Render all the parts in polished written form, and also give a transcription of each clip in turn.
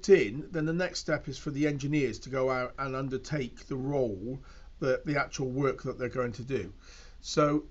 in, then the next step is for the engineers to go out and undertake the role, the actual work that they're going to do. So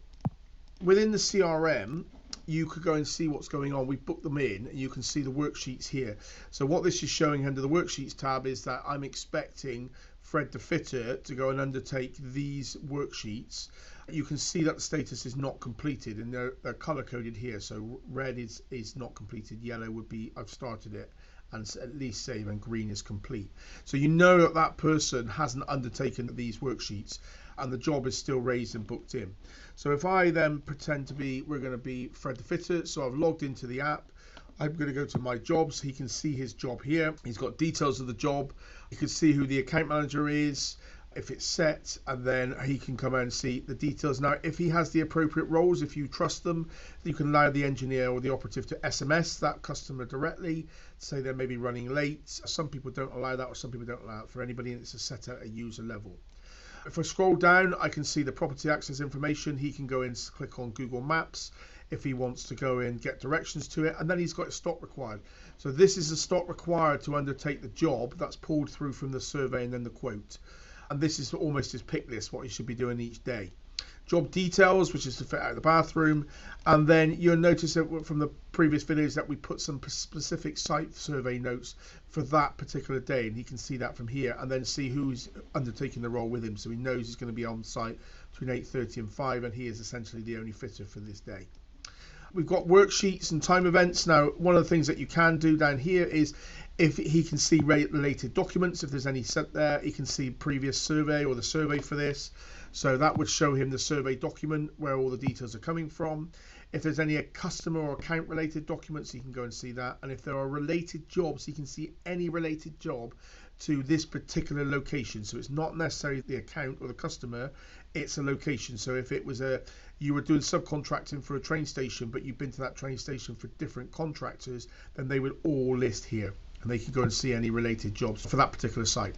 within the CRM, you could go and see what's going on. We've booked them in, and you can see the worksheets here. So what this is showing under the worksheets tab is that I'm expecting Fred the fitter to go and undertake these worksheets. You can see that the status is not completed, and they're color coded here. So red is not completed, yellow would be I've started it and at least save, and green is complete. So you know that that person hasn't undertaken these worksheets, and the job is still raised and booked in. So if I then pretend to be, we're going to be Fred the fitter, so I've logged into the app. I'm going to go to my jobs. He can see his job here. He's got details of the job. You can see who the account manager is, if it's set, and then he can come out and see the details. Now, if he has the appropriate roles, if you trust them, you can allow the engineer or the operative to SMS that customer directly, say they may be running late. Some people don't allow that, or some people don't allow it for anybody, and it's set at a user level. If I scroll down, I can see the property access information. He can go in, click on Google Maps if he wants to go in, get directions to it, and then he's got a stock required. So this is the stock required to undertake the job that's pulled through from the survey and then the quote. And this is almost his pick list, what he should be doing each day. Job details, which is to fit out the bathroom, and then you'll notice that from the previous videos that we put some specific site survey notes for that particular day, and he can see that from here, and then see who's undertaking the role with him, so he knows he's going to be on site between 8:30 and 5, and he is essentially the only fitter for this day. We've got worksheets and time events. Now, one of the things that you can do down here is, if he can see related documents, if there's any sent there, he can see previous survey or the survey for this. So that would show him the survey document where all the details are coming from. If there's any customer or account related documents, he can go and see that. And if there are related jobs, he can see any related job to this particular location. So it's not necessarily the account or the customer, it's a location. So if it was you were doing subcontracting for a train station, but you've been to that train station for different contractors, then they would all list here, and they can go and see any related jobs for that particular site.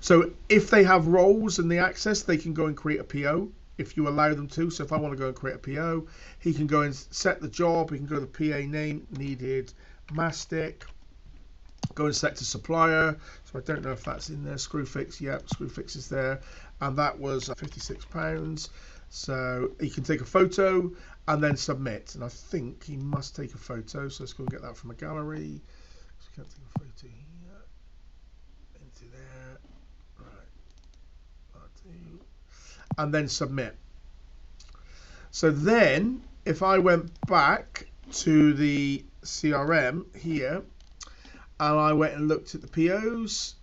So if they have roles and the access, they can go and create a PO if you allow them to. So if I want to go and create a PO, he can go and set the job. He can go to the PA name, needed mastic, go and select a supplier. So I don't know if that's in there. Screwfix, yep, Screwfix is there, and that was £56. So he can take a photo and then submit, and I think he must take a photo, so let's go and get that from a gallery. So we can take a photo here into there, right, I'll do, and then submit. So then if I went back to the CRM here and I went and looked at the POs,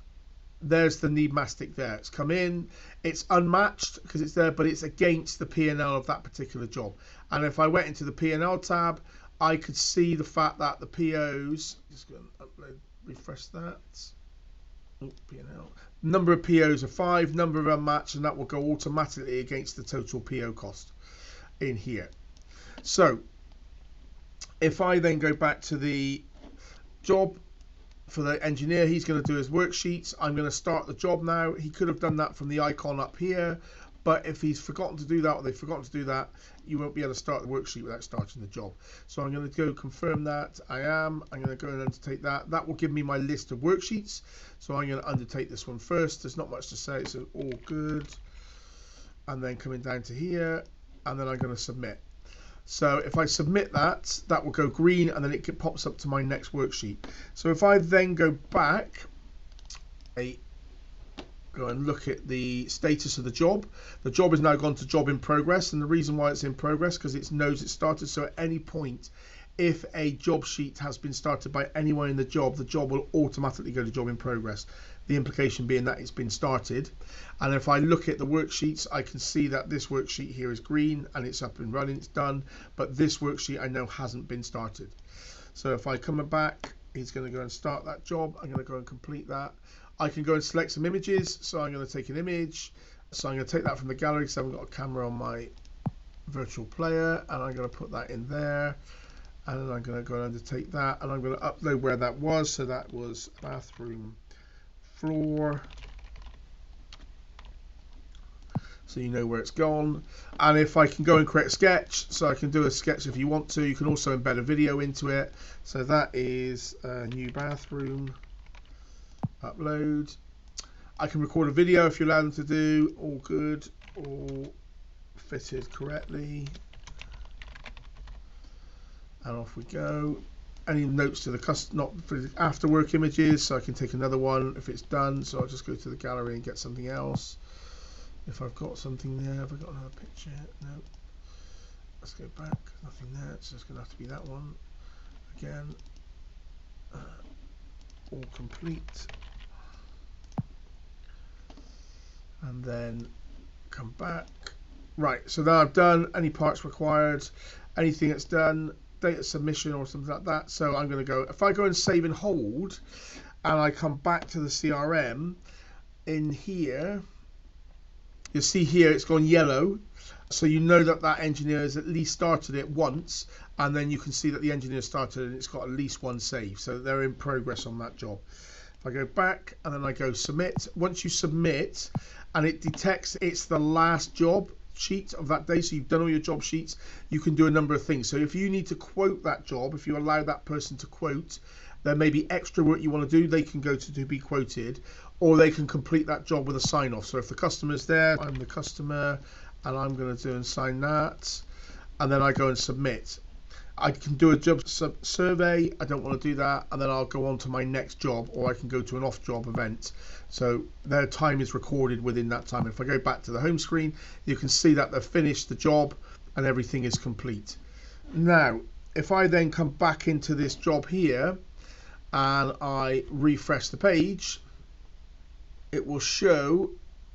there's the need mastic there. It's come in, it's unmatched because it's there, but it's against the P&L of that particular job. And if I went into the P&L tab, I could see the fact that the POs, just going to upload, refresh that. P&L. Number of POs are 5, number of unmatched, and that will go automatically against the total PO cost in here. So if I then go back to the job, for the engineer, he's going to do his worksheets. I'm going to start the job now. He could have done that from the icon up here, but if he's forgotten to do that, or they've forgotten to do that, you won't be able to start the worksheet without starting the job. So I'm going to go confirm that. I'm going to go and undertake that. That will give me my list of worksheets. So I'm going to undertake this one first. There's not much to say, so all good. And then coming down to here, and then I'm going to submit. So if I submit that, that will go green, and then it pops up to my next worksheet. So if I then go back, go and look at the status of the job has now gone to job in progress, and the reason why it's in progress because it knows it started. So at any point, if a job sheet has been started by anyone in the job will automatically go to job in progress. The implication being that it's been started. And if I look at the worksheets, I can see that this worksheet here is green and it's up and running, it's done, but this worksheet I know hasn't been started. So if I come back, he's going to go and start that job. I'm going to go and complete that. I can go and select some images, so I'm going to take an image. So I'm going to take that from the gallery because I haven't got a camera on my virtual player, and I'm going to put that in there, and then I'm going to go and undertake that, and I'm going to upload where that was. So that was bathroom floor, so you know where it's gone. And if I can go and create a sketch, so I can do a sketch if you want to. You can also embed a video into it. So that is a new bathroom Upload. I can record a video if you allow them to do. All good. All fitted correctly. And off we go. Any notes to the not for the after work images, so I can take another one if it's done. So I'll just go to the gallery and get something else. If I've got something there, have I got another picture? No. Let's go back. Nothing there. So it's going to have to be that one again. All complete. And then come back. Right. So now I've done any parts required, anything that's done, data submission or something like that. So I'm going to go. If I go and save and hold, and I come back to the CRM, in here, you'll see here it's gone yellow. So you know that that engineer has at least started it once, and then you can see that the engineer started and it's got at least one save. So they're in progress on that job. If I go back and then I go submit, once you submit and it detects it's the last job sheet of that day, so you've done all your job sheets, you can do a number of things. So if you need to quote that job, if you allow that person to quote, there may be extra work you want to do, they can go to be quoted, or they can complete that job with a sign off. So if the customer's there, I'm the customer, and I'm going to do and sign that, and then I go and submit. I can do a job survey, I don't want to do that, and then I'll go on to my next job, or I can go to an off job event. So their time is recorded within that time. If I go back to the home screen, you can see that they've finished the job and everything is complete. Now, if I then come back into this job here and I refresh the page, it will show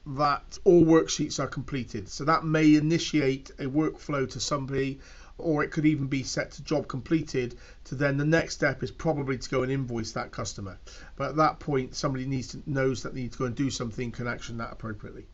that all worksheets are completed. So that may initiate a workflow to somebody, or it could even be set to job completed, to then the next step is probably to go and invoice that customer. But at that point, somebody knows that they need to go and do something, can action that appropriately.